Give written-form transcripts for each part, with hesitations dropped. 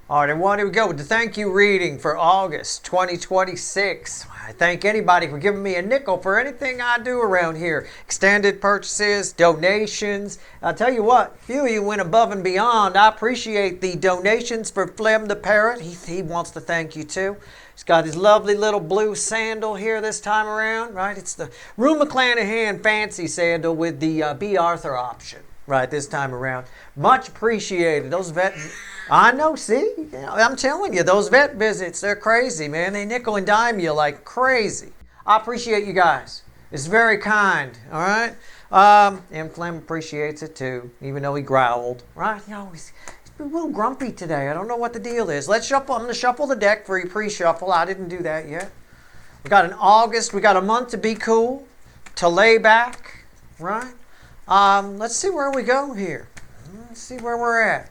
All right, and here we go with the thank you reading for August 2026. I thank anybody for giving me a nickel for anything I do around here. Extended purchases, donations. I'll tell you what, a few of you went above and beyond. I appreciate the donations for Flem the Parrot. He wants to thank you too. He's got his lovely little blue sandal here this time around, right? It's the Rue McClanahan fancy sandal with the B. Arthur option, right, this time around. Much appreciated. Those vet... I know, see? I'm telling you, those vet visits, they're crazy, man. They nickel and dime you like crazy. I appreciate you guys. It's very kind, all right? And Flem appreciates it too, even though he growled, right? You know, he's a little grumpy today. I don't know what the deal is. Let's shuffle. I'm going to shuffle the deck for your pre-shuffle. I didn't do that yet. We got an August. We got a month to be cool, to lay back, right? Let's see where we go here. Let's see where we're at.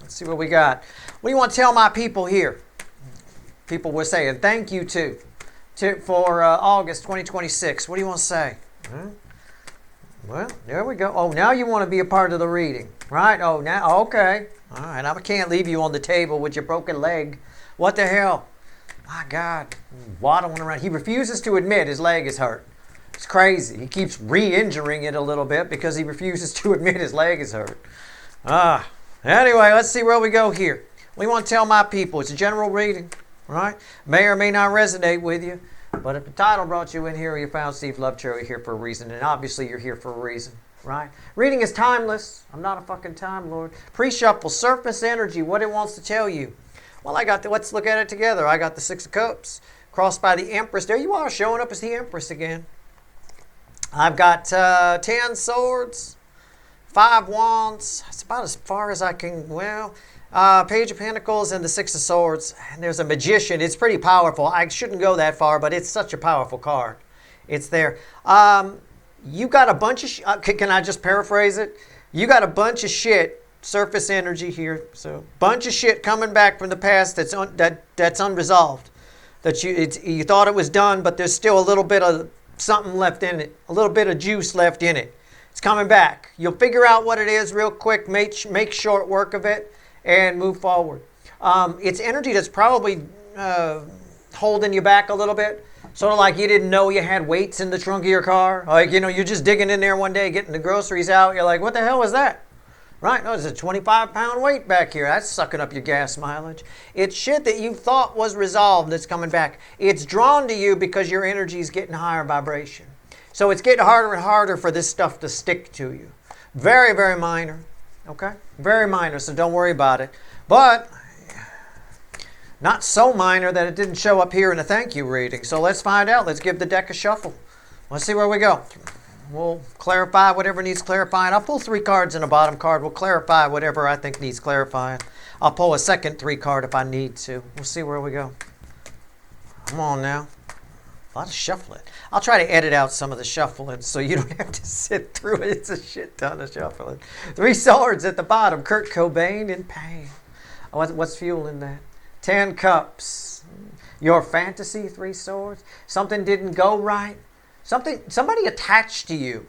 Let's see what we got. What do you want to tell my people here? People were saying thank you for August 2026. What do you want to say? Well, there we go. Oh, now you want to be a part of the reading, right? Oh, now, okay. All right, I can't leave you on the table with your broken leg. What the hell? My God, waddling around. He refuses to admit his leg is hurt. It's crazy. He keeps re-injuring it a little bit because he refuses to admit his leg is hurt. Anyway, let's see where we go here. We want to tell my people, it's a general reading, right? May or may not resonate with you, but if the title brought you in here or you found Steve Lovejoy, you're here for a reason, and obviously you're here for a reason, right? Reading is timeless. I'm not a fucking time lord. Pre-shuffle, surface energy, what it wants to tell you. Well, let's look at it together. I got the Six of Cups, crossed by the Empress. There you are, showing up as the Empress again. I've got 10 swords. 5 wands, it's about as far as I can, Page of Pentacles and the Six of Swords. And there's a Magician. It's pretty powerful. I shouldn't go that far, but it's such a powerful card. It's there. You got a bunch of, can I just paraphrase it? You got a bunch of shit, surface energy here. So, bunch of shit coming back from the past that's unresolved. That you thought it was done, but there's still a little bit of something left in it. A little bit of juice left in it. It's coming back. You'll figure out what it is real quick, make short work of it, and move forward. It's energy that's probably holding you back a little bit. Sort of like you didn't know you had weights in the trunk of your car. Like, you're just digging in there one day, getting the groceries out. You're like, what the hell was that? Right? No, there's a 25-pound weight back here. That's sucking up your gas mileage. It's shit that you thought was resolved that's coming back. It's drawn to you because your energy is getting higher vibration. So it's getting harder and harder for this stuff to stick to you. Very, very minor. Okay? Very minor, so don't worry about it. But not so minor that it didn't show up here in a thank you reading. So let's find out. Let's give the deck a shuffle. Let's see where we go. We'll clarify whatever needs clarifying. I'll pull 3 cards in the bottom card. We'll clarify whatever I think needs clarifying. I'll pull a second 3 card if I need to. We'll see where we go. Come on now. A lot of shuffling. I'll try to edit out some of the shuffling so you don't have to sit through it. It's a shit ton of shuffling. 3 swords at the bottom. Kurt Cobain in pain. What's fueling that? 10 cups. Your fantasy, 3 swords. Something didn't go right. Somebody attached to you.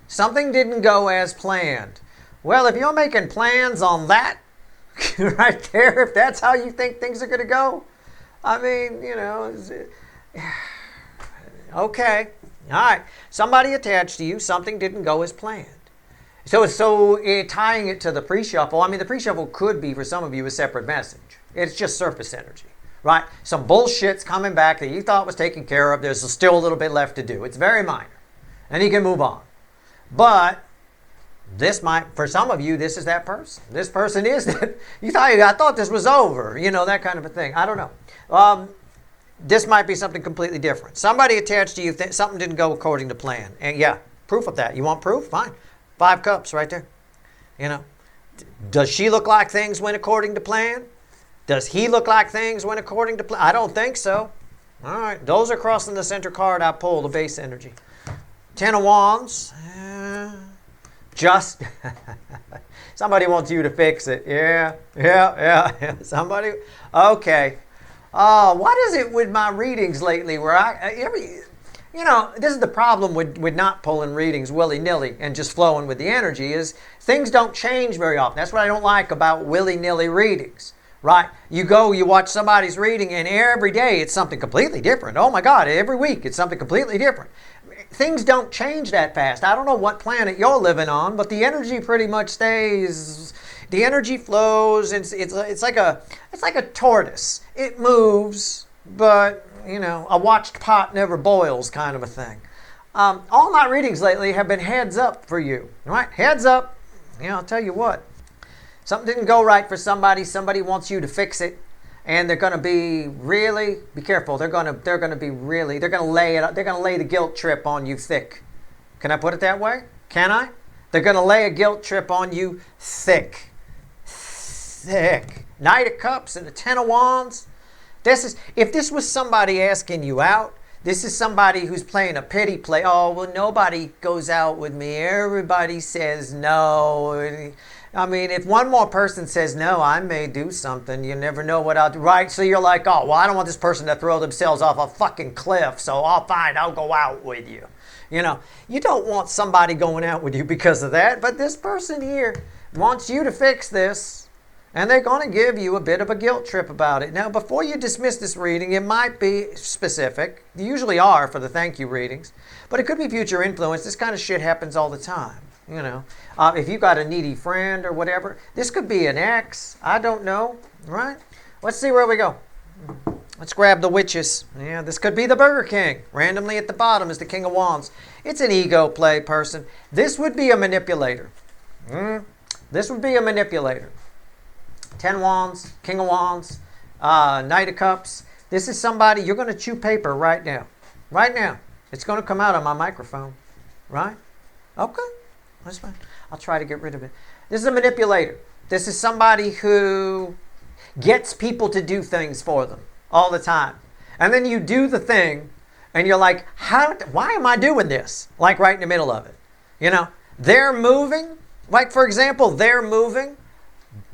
Something didn't go as planned. Well, if you're making plans on that, right there, if that's how you think things are going to go, I mean, okay. All right. Somebody attached to you. Something didn't go as planned. So tying it to the pre-shuffle, I mean, the pre-shuffle could be, for some of you, a separate message. It's just surface energy, right? Some bullshit's coming back that you thought was taken care of. There's still a little bit left to do. It's very minor. And you can move on. But this might, for some of you, this is that person. This person is that. I thought this was over. That kind of a thing. I don't know. This might be something completely different. Somebody attached to you, something didn't go according to plan. And yeah, proof of that. You want proof? Fine. 5 cups right there. Does she look like things went according to plan? Does he look like things went according to plan? I don't think so. All right. Those are crossing the center card. I pull the base energy. 10 of Wands. Just somebody wants you to fix it. Yeah. Somebody. Okay. What is it with my readings lately where this is the problem with not pulling readings willy-nilly and just flowing with the energy is things don't change very often. That's what I don't like about willy-nilly readings, right? You go, you watch somebody's reading, and every day it's something completely different. Oh my God, every week it's something completely different. Things don't change that fast. I don't know what planet you're living on, but the energy pretty much stays. The energy flows. It's like a tortoise. It moves, but a watched pot never boils, kind of a thing. All my readings lately have been heads up for you, right? Heads up. I'll tell you what. Something didn't go right for somebody. Somebody wants you to fix it. And they're going to be careful. They're going to lay the guilt trip on you thick. Can I put it that way? Can I? They're going to lay a guilt trip on you thick. Thick. Knight of Cups and the Ten of Wands. If this was somebody asking you out, this is somebody who's playing a pity play. Oh, well, nobody goes out with me. Everybody says no. I mean, if one more person says no, I may do something. You never know what I'll do, right? So you're like, oh, well, I don't want this person to throw themselves off a fucking cliff, so I'll go out with you. You don't want somebody going out with you because of that, but this person here wants you to fix this, and they're going to give you a bit of a guilt trip about it. Now, before you dismiss this reading, it might be specific. They usually are for the thank you readings, but it could be future influence. This kind of shit happens all the time. If you got a needy friend or whatever, this could be an ex. I don't know, right? Let's see where we go. Let's grab the witches. Yeah, this could be the Burger King. Randomly at the bottom is the King of Wands. It's an ego play person. This would be a manipulator. This would be a manipulator. 10 Wands, King of Wands, Knight of Cups. This is somebody, you're going to chew paper right now. Right now. It's going to come out on my microphone. Right? Okay. That's fine. I'll try to get rid of it. This is a manipulator. This is somebody who gets people to do things for them all the time. And then you do the thing and you're like, why am I doing this? Like right in the middle of it. They're moving. Like, for example, they're moving,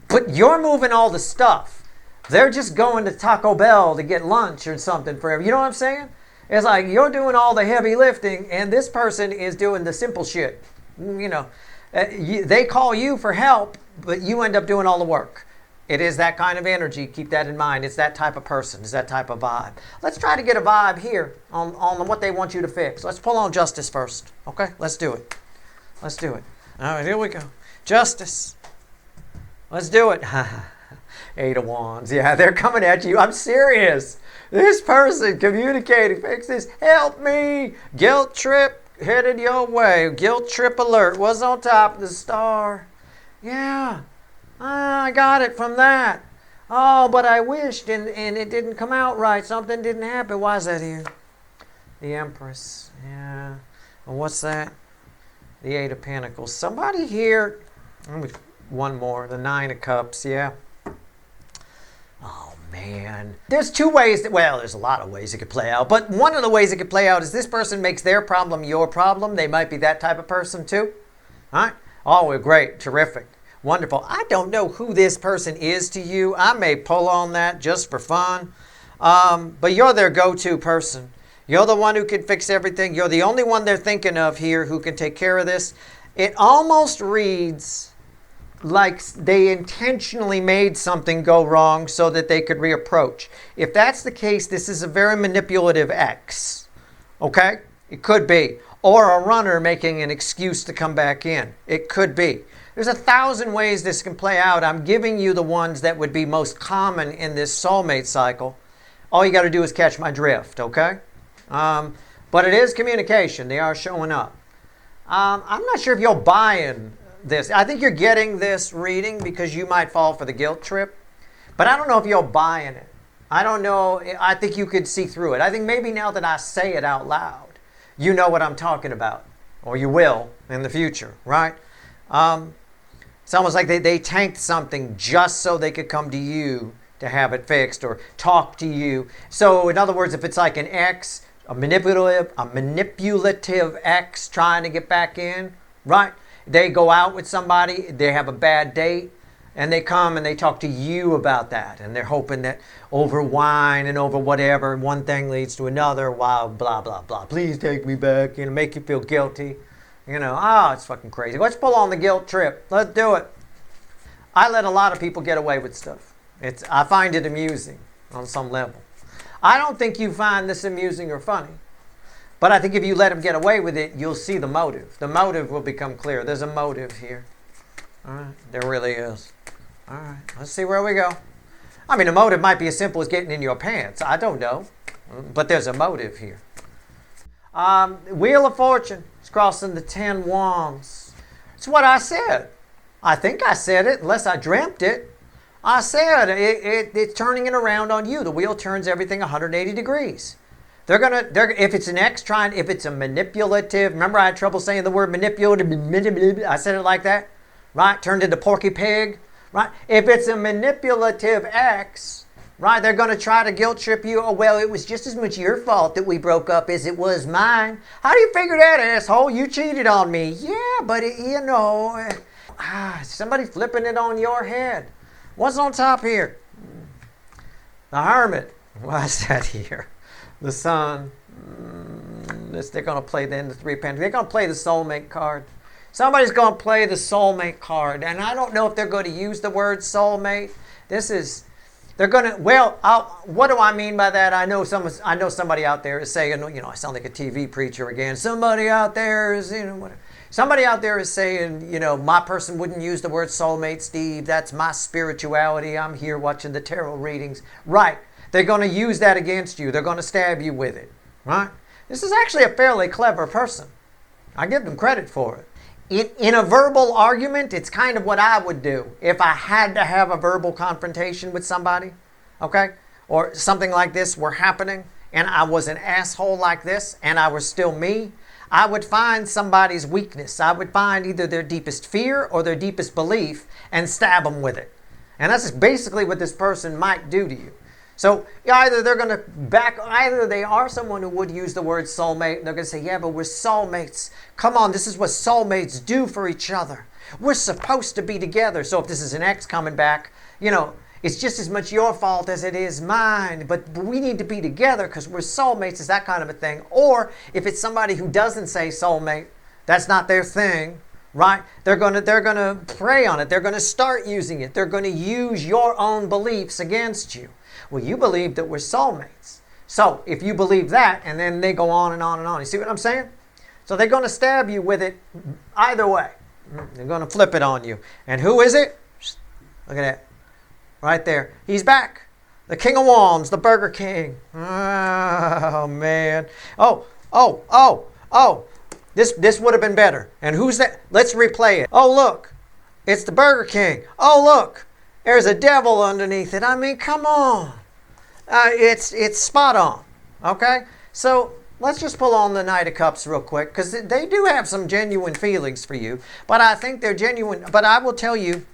but you're moving all the stuff. They're just going to Taco Bell to get lunch or something forever. You know what I'm saying? It's like you're doing all the heavy lifting and this person is doing the simple shit. They call you for help, but you end up doing all the work. It is that kind of energy. Keep that in mind. It's that type of person. It's that type of vibe. Let's try to get a vibe here on what they want you to fix. Let's pull on Justice first. Okay? Let's do it. Let's do it. All right, here we go. Justice. Let's do it. 8 of Wands. Yeah, they're coming at you. I'm serious. This person communicating. Fix this. Help me. Guilt trip. Headed your way. Guilt trip alert. Was on top of the star. Yeah. I got it from that. Oh, but I wished and it didn't come out right. Something didn't happen. Why is that here? The Empress. Yeah. And what's that? The 8 of Pentacles. Somebody here. One more. The 9 of Cups. Yeah. Oh, man. There's two ways there's a lot of ways it could play out, but one of the ways it could play out is this person makes their problem your problem. They might be that type of person too. All right? Oh, great. Terrific. Wonderful. I don't know who this person is to you. I may pull on that just for fun. But you're their go-to person. You're the one who can fix everything. You're the only one they're thinking of here who can take care of this. It almost reads like they intentionally made something go wrong so that they could reapproach. If that's the case, this is a very manipulative ex. Okay? It could be. Or a runner making an excuse to come back in. It could be. There's 1,000 ways this can play out. I'm giving you the ones that would be most common in this soulmate cycle. All you got to do is catch my drift, okay? But it is communication. They are showing up. I'm not sure if you're buying this. I think you're getting this reading because you might fall for the guilt trip. But I don't know if you're buying it. I don't know. I think you could see through it. I think maybe now that I say it out loud, you know what I'm talking about. Or you will in the future, right? It's almost like they tanked something just so they could come to you to have it fixed or talk to you. So in other words, if it's like an ex, a manipulative ex trying to get back in, right? They go out with somebody, they have a bad date, and they come and they talk to you about that. And they're hoping that over wine and over whatever, one thing leads to another, while blah, blah, blah. Please take me back, make you feel guilty. It's fucking crazy. Let's pull on the guilt trip. Let's do it. I let a lot of people get away with stuff. I find it amusing on some level. I don't think you find this amusing or funny. But I think if you let him get away with it, you'll see the motive. The motive will become clear. There's a motive here. All right, there really is. All right, let's see where we go. I mean, the motive might be as simple as getting in your pants. I don't know. But there's a motive here. Wheel of Fortune is crossing the 10 wands. It's what I said. I think I said it, unless I dreamt it. I said it's turning it around on you. The wheel turns everything 180 degrees. If it's an X if it's a manipulative, remember I had trouble saying the word manipulative, I said it like that, right? Turned into Porky Pig, right? If it's a manipulative X, right, they're going to try to guilt trip you. Oh, well, it was just as much your fault that we broke up as it was mine. How do you figure that, asshole? You cheated on me. Yeah, but somebody flipping it on your head. What's on top here? The Hermit. What's that here? The Sun. They're going to play the Three of Pentacles. They're going to play the soulmate card. Somebody's going to play the soulmate card. And I don't know if they're going to use the word soulmate. They're going to, what do I mean by that? I know somebody out there is saying, I sound like a TV preacher again. Somebody out there is, somebody out there is saying, my person wouldn't use the word soulmate, Steve. That's my spirituality. I'm here watching the tarot readings. Right. They're going to use that against you. They're going to stab you with it, right? This is actually a fairly clever person. I give them credit for it. In a verbal argument, it's kind of what I would do if I had to have a verbal confrontation with somebody, okay? Or something like this were happening, and I was an asshole like this, and I was still me. I would find somebody's weakness. I would find either their deepest fear or their deepest belief and stab them with it. And that's basically what this person might do to you. So either they are someone who would use the word soulmate, and they're going to say, yeah, but we're soulmates. Come on, this is what soulmates do for each other. We're supposed to be together. So if this is an ex coming back, it's just as much your fault as it is mine, but we need to be together because we're soulmates, is that kind of a thing. Or if it's somebody who doesn't say soulmate, that's not their thing, right? They're going to prey on it. They're going to start using it. They're going to use your own beliefs against you. Well, you believe that we're soulmates. So if you believe that, and then they go on and on and on. You see what I'm saying? So they're going to stab you with it either way. They're going to flip it on you. And who is it? Look at that. Right there. He's back. The King of Wands, the Burger King. Oh, man. Oh. This would have been better. And who's that? Let's replay it. Oh, look. It's the Burger King. Oh, look. There's a devil underneath it. I mean, come on. It's spot on. Okay? So let's just pull on the Knight of Cups real quick, because they do have some genuine feelings for you. But I think they're genuine. But I will tell you,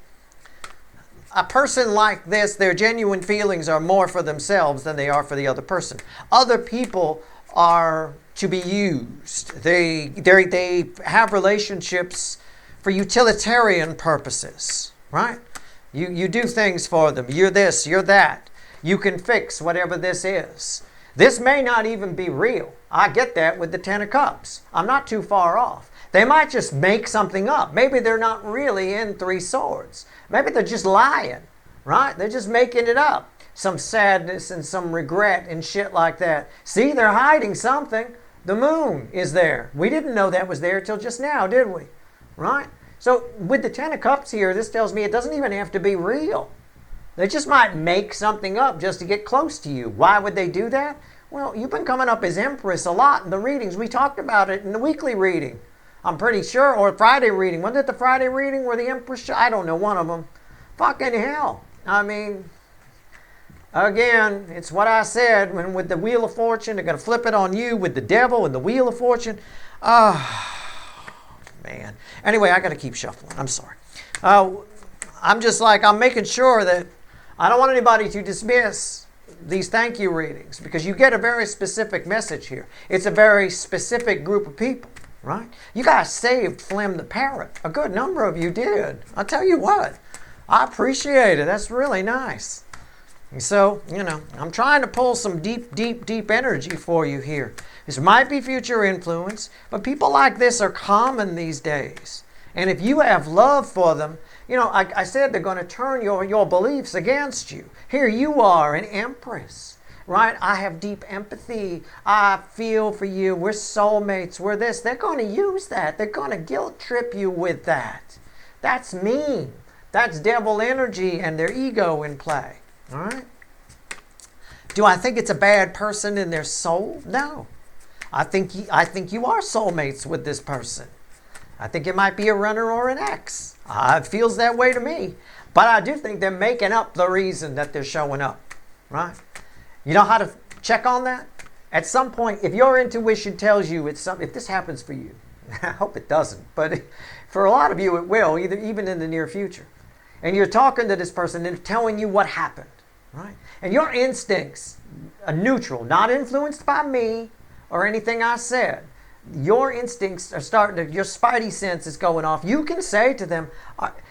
a person like this, their genuine feelings are more for themselves than they are for the other person. Other people are to be used. They have relationships for utilitarian purposes, right? You do things for them. You're this, you're that. You can fix whatever this is. This may not even be real. I get that with the Ten of Cups. I'm not too far off. They might just make something up. Maybe they're not really in Three Swords. Maybe they're just lying, right? They're just making it up. Some sadness and some regret and shit like that. See, they're hiding something. The moon is there. We didn't know that was there till just now, did we? Right? So with the Ten of Cups here, this tells me it doesn't even have to be real. They just might make something up just to get close to you. Why would they do that? Well, you've been coming up as Empress a lot in the readings. We talked about it in the weekly reading, I'm pretty sure, or Friday reading. Wasn't it the Friday reading where the Empress? I don't know, one of them. Fucking hell. I mean, again, it's what I said. When with the Wheel of Fortune, they're going to flip it on you with the devil and the Wheel of Fortune. Man. Anyway, I got to keep shuffling. I'm sorry. I'm making sure that I don't want anybody to dismiss these thank you readings, because you get a very specific message here. It's a very specific group of people, right? You guys saved Flim the Parrot. A good number of you did. I'll tell you what. I appreciate it. That's really nice. And so, I'm trying to pull some deep energy for you here. This might be future influence, but people like this are common these days. And if you have love for them, you know, I said they're going to turn your beliefs against you. Here you are, an empress, right? I have deep empathy. I feel for you. We're soulmates. We're this. They're going to use that. They're going to guilt trip you with that. That's mean. That's devil energy and their ego in play. All right? Do I think it's a bad person in their soul? No. I think you are soulmates with this person. I think it might be a runner or an ex. It feels that way to me. But I do think they're making up the reason that they're showing up. Right? You know how to check on that? At some point, if your intuition tells you if this happens for you, I hope it doesn't, but for a lot of you it will, even in the near future. And you're talking to this person and telling you what happened. Right? And your instincts are neutral, not influenced by me or anything I said. Your instincts are starting to, your spidey sense is going off. You can say to them,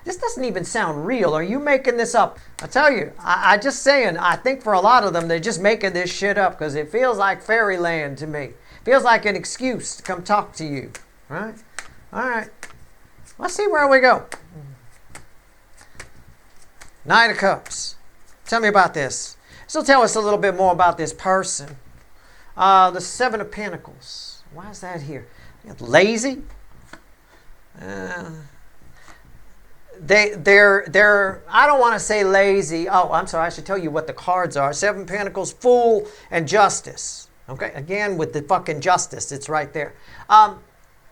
this doesn't even sound real. Are you making this up? I tell you, I just saying, I think for a lot of them, they're just making this shit up because it feels like fairyland to me. It feels like an excuse to come talk to you. Right? All right. Let's see where we go. Knight of Cups. Tell me about this. So tell us a little bit more about this person. The Seven of Pentacles. Why is that here? Lazy. They're. I don't want to say lazy. Oh, I'm sorry. I should tell you what the cards are. Seven of Pentacles, Fool, and Justice. Okay. Again, with the fucking Justice, it's right there.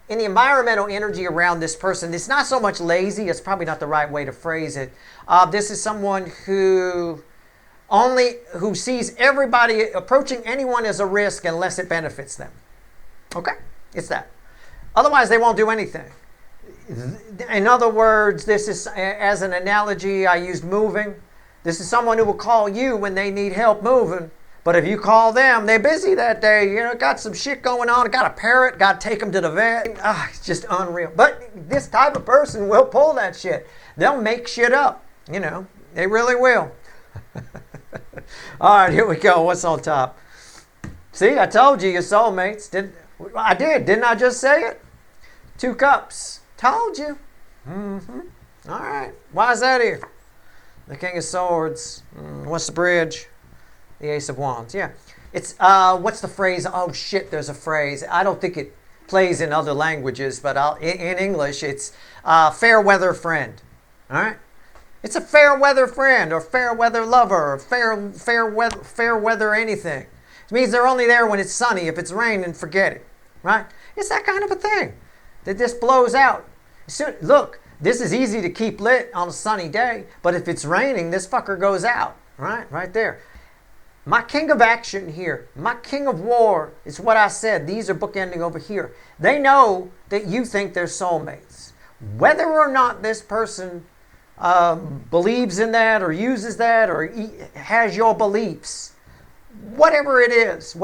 In the environmental energy around this person, it's not so much lazy. It's probably not the right way to phrase it. This is someone who sees everybody approaching anyone as a risk unless it benefits them. Okay? It's that. Otherwise, they won't do anything. In other words, this is, as an analogy, I used moving. This is someone who will call you when they need help moving. But if you call them, they're busy that day. You know, got some shit going on. Got a parrot. Got to take them to the vet. It's just unreal. But this type of person will pull that shit. They'll make shit up. You know, they really will. All right, here we go. What's on top? See, I told you, your soulmates. Didn't I just say it? Two Cups. Told you. Mm-hmm. All right. Why is that here? The King of Swords. What's the bridge? The Ace of Wands. Yeah. It's, what's the phrase? Oh, shit, there's a phrase. I don't think it plays in other languages, but in English, it's fair weather friend. All right? It's a fair weather friend or fair weather lover or fair weather anything. It means they're only there when it's sunny. If it's raining, forget it. Right? It's that kind of a thing that just blows out. Look, this is easy to keep lit on a sunny day, but if it's raining, this fucker goes out. Right there. My king of action here, my king of war, is what I said. These are bookending over here. They know that you think they're soulmates. Whether or not this person believes in that or uses that or has your beliefs, whatever it is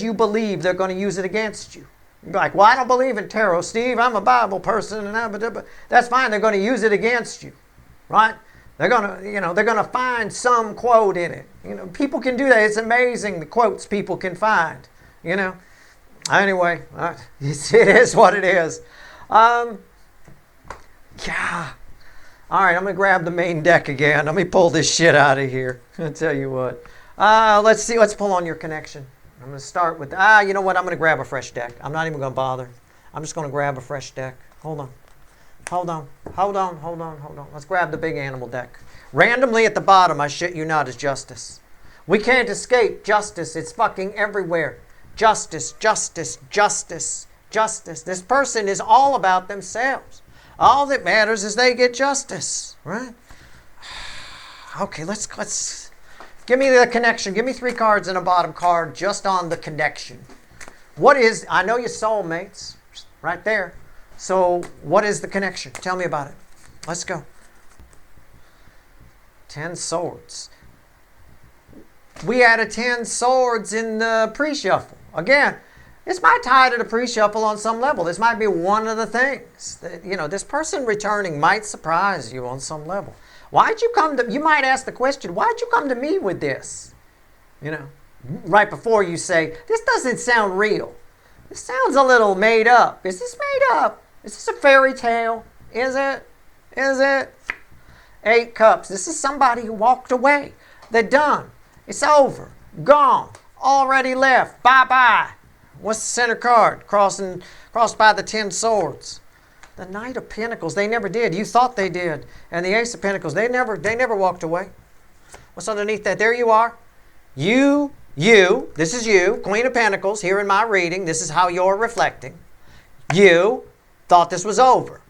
you believe, they're going to use it against you. You're like, well, I don't believe in tarot, Steve. I'm a Bible person, and that's fine. They're going to use it against you, right? They're gonna find some quote in it. You know, people can do that. It's amazing the quotes people can find. You know. Anyway, it is what it is. Yeah. All right, I'm gonna grab the main deck again. Let me pull this shit out of here. I'll tell you what. Let's see. Let's pull on your connection. I'm gonna start with. You know what? I'm gonna grab a fresh deck. I'm not even gonna bother. I'm just gonna grab a fresh deck. Hold on. Let's grab the big animal deck. Randomly at the bottom, I shit you not, is justice. We can't escape justice. It's fucking everywhere. Justice. This person is all about themselves. All that matters is they get justice, right? Okay, let's give me the connection. Give me 3 cards and a bottom card just on the connection. I know your soulmates, right there. So, what is the connection? Tell me about it. Let's go. 10 swords. We had a 10 swords in the pre-shuffle. Again, this might tie to the pre-shuffle on some level. This might be one of the things that, this person returning might surprise you on some level. Why'd you come to, you might ask the question, why'd you come to me with this? Right before you say, this doesn't sound real. This sounds a little made up. Is this made up? Is this a fairy tale? Is it? Is it? 8 cups. This is somebody who walked away. They're done. It's over. Gone. Already left. Bye-bye. What's the center card? Crossed by the 10 swords. The Knight of Pentacles. They never did. You thought they did. And the Ace of Pentacles. They never walked away. What's underneath that? There you are. You. This is you. Queen of Pentacles. Here in my reading. This is how you're reflecting. You thought this was over.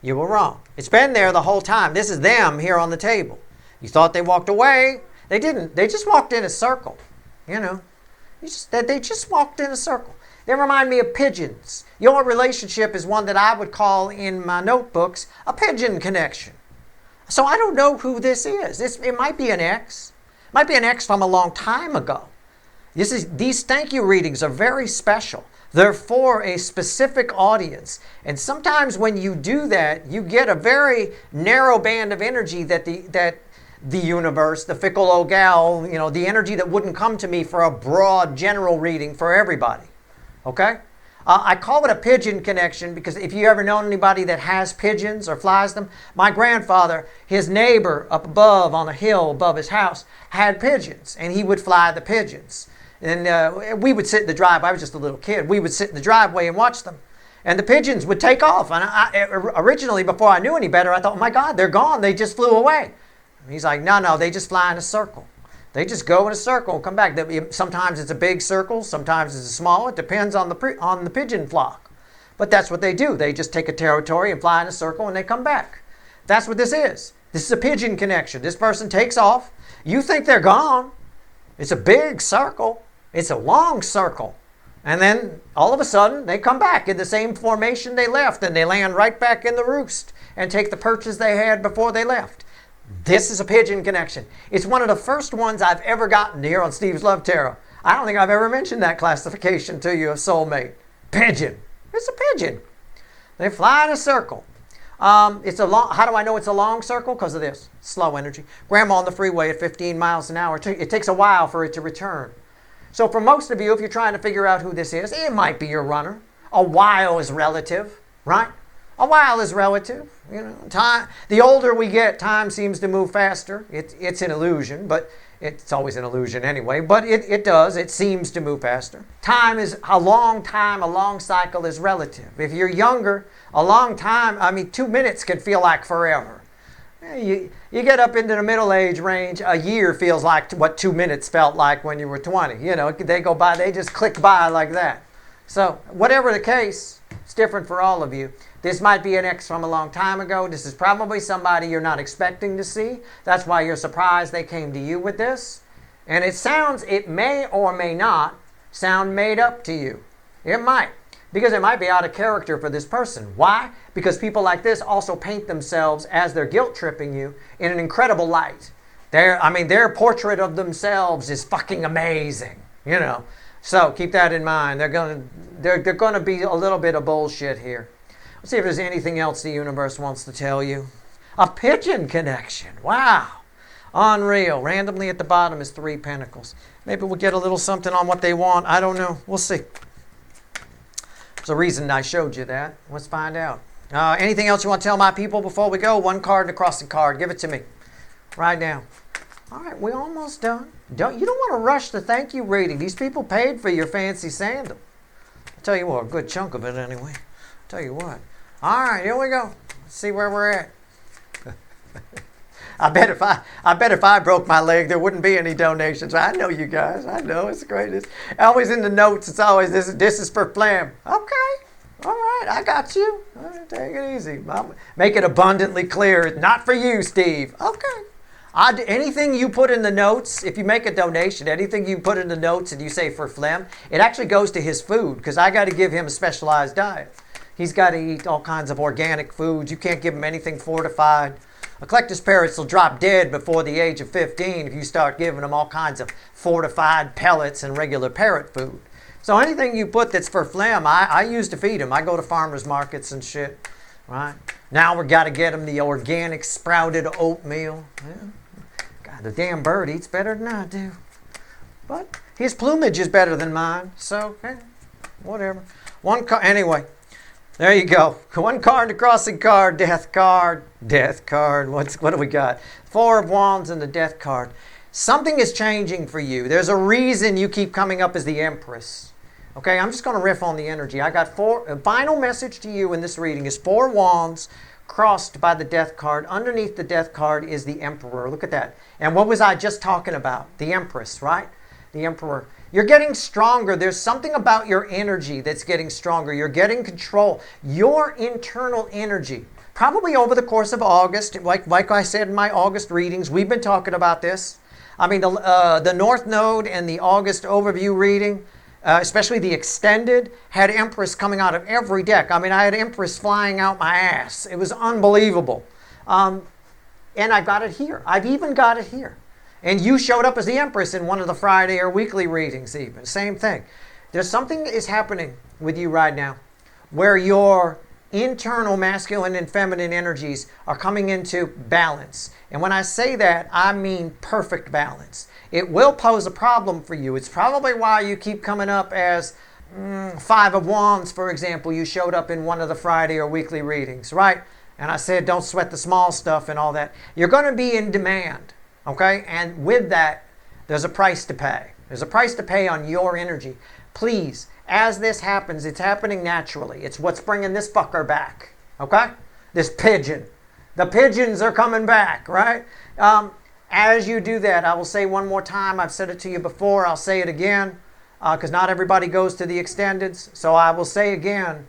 You were wrong. It's been there the whole time. This is them here on the table. You thought they walked away. They didn't. They just walked in a circle. You know. They just walked in a circle. They remind me of pigeons. Your relationship is one that I would call in my notebooks a pigeon connection. So I don't know who this is. It might be an ex. It might be an ex from a long time ago. These thank you readings are very special. They're for a specific audience. And sometimes when you do that, you get a very narrow band of energy that the universe, the fickle old gal, you know, the energy that wouldn't come to me for a broad general reading for everybody. Okay? I call it a pigeon connection because if you ever known anybody that has pigeons or flies them, my grandfather, his neighbor up above on a hill above his house, had pigeons and he would fly the pigeons. And we would sit in the driveway. I was just a little kid. We would sit in the driveway and watch them. And the pigeons would take off. And originally, before I knew any better, I thought, oh my God, they're gone. They just flew away. And he's like, no, they just fly in a circle. They just go in a circle and come back. Sometimes it's a big circle. Sometimes it's a small. It depends on the pigeon flock. But that's what they do. They just take a territory and fly in a circle and they come back. That's what this is. This is a pigeon connection. This person takes off. You think they're gone. It's a big circle. It's a long circle. And then all of a sudden they come back in the same formation they left and they land right back in the roost and take the perches they had before they left. This is a pigeon connection. It's one of the first ones I've ever gotten here on Steve's Love Tarot. I don't think I've ever mentioned that classification to you of soulmate. Pigeon. It's a pigeon. They fly in a circle. How do I know it's a long circle? Because of this. Slow energy. Grandma on the freeway at 15 miles an hour. It takes a while for it to return. So for most of you, if you're trying to figure out who this is, it might be your runner. A while is relative, right? A while is relative. You know, time. The older we get, time seems to move faster. It's an illusion, but it's always an illusion anyway. But it does. It seems to move faster. Time, a long cycle is relative. If you're younger, a long time, 2 minutes can feel like forever. You get up into the middle age range, a year feels like what 2 minutes felt like when you were 20. You know, they go by, they just click by like that. So whatever the case, it's different for all of you. This might be an ex from a long time ago. This is probably somebody you're not expecting to see. That's why you're surprised they came to you with this. And it may or may not sound made up to you. It might. Because it might be out of character for this person. Why? Because people like this also paint themselves as they're guilt tripping you in an incredible light. Their portrait of themselves is fucking amazing. You know. So keep that in mind. They're gonna be a little bit of bullshit here. Let's see if there's anything else the universe wants to tell you. A pigeon connection. Wow. Unreal. Randomly at the bottom is 3 pentacles. Maybe we'll get a little something on what they want. I don't know. We'll see. There's a reason I showed you that. Let's find out. Anything else you want to tell my people before we go? 1 card and a crossing card. Give it to me. Right now. All right, we're almost done. You don't want to rush the thank you reading. These people paid for your fancy sandal. I'll tell you what, a good chunk of it anyway. I'll tell you what. All right, here we go. Let's see where we're at. I bet if I broke my leg, there wouldn't be any donations. I know you guys. I know it's great. It's always in the notes. It's always this is for Flam. Okay. All right, I got you. All right, take it easy. Make it abundantly clear. It's not for you, Steve. Okay. Anything you put in the notes, if you make a donation, anything you put in the notes and you say for Flem, it actually goes to his food because I got to give him a specialized diet. He's got to eat all kinds of organic foods. You can't give him anything fortified. Eclectus parrots will drop dead before the age of 15 if you start giving them all kinds of fortified pellets and regular parrot food. So anything you put that's for Flem, I used to feed him. I go to farmers markets and shit. Right? Now we got to get him the organic sprouted oatmeal. Yeah. God, the damn bird eats better than I do. But his plumage is better than mine. So, whatever. Anyway, There you go. One card, the crossing card, death card, death card. What do we got? Four of Wands and the death card. Something is changing for you. There's a reason you keep coming up as the Empress. Okay, I'm just going to riff on the energy. I got a final message to you in this reading is 4 Wands crossed by the death card. Underneath the death card is the Emperor. Look at that. And what was I just talking about? The Empress, right? The Emperor. You're getting stronger. There's something about your energy that's getting stronger. You're getting control. Your internal energy. Probably over the course of August, like I said in my August readings, we've been talking about this. I mean, the North Node and the August overview reading, especially the extended, had Empress coming out of every deck. I mean, I had Empress flying out my ass. It was unbelievable. And I got it here. I've even got it here. And you showed up as the Empress in one of the Friday or weekly readings even. Same thing. There's something that is happening with you right now where your internal masculine and feminine energies are coming into balance. And when I say that, I mean perfect balance. It will pose a problem for you. It's probably why you keep coming up as 5 of Wands, for example. You showed up in one of the Friday or weekly readings, right? And I said, don't sweat the small stuff and all that. You're going to be in demand. Okay, and with that, there's a price to pay. There's a price to pay on your energy. Please, as this happens, it's happening naturally. It's what's bringing this fucker back. Okay, this pigeon. The pigeons are coming back, right? As you do that, I will say one more time. I've said it to you before. I'll say it again because not everybody goes to the extendeds. So I will say again.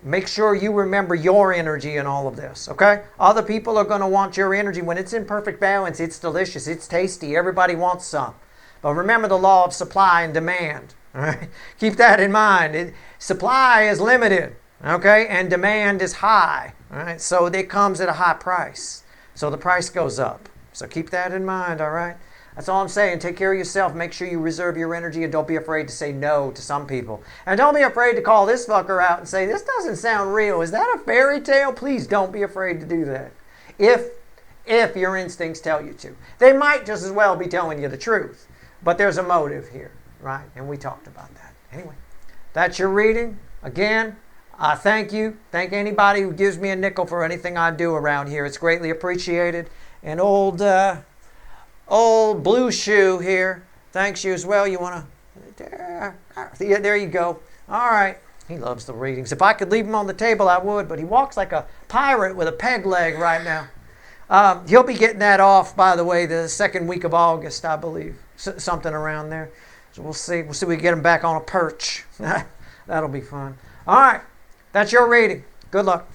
Make sure you remember your energy in all of this, okay? Other people are going to want your energy. When it's in perfect balance, it's delicious, it's tasty, everybody wants some. But remember the law of supply and demand, all right? Keep that in mind. Supply is limited, okay? And demand is high, all right? So it comes at a high price. So the price goes up. So keep that in mind, all right? That's all I'm saying. Take care of yourself. Make sure you reserve your energy and don't be afraid to say no to some people. And don't be afraid to call this fucker out and say, this doesn't sound real. Is that a fairy tale? Please don't be afraid to do that. If your instincts tell you to. They might just as well be telling you the truth. But there's a motive here, right? And we talked about that. Anyway, that's your reading. Again, I thank you. Thank anybody who gives me a nickel for anything I do around here. It's greatly appreciated. And old Blue Shoe here. Thanks you as well. You want to... Yeah, there you go. All right. He loves the readings. If I could leave him on the table, I would. But he walks like a pirate with a peg leg right now. He'll be getting that off, by the way, the second week of August, I believe. Something around there. So we'll see. We'll see if we can get him back on a perch. That'll be fun. All right. That's your reading. Good luck.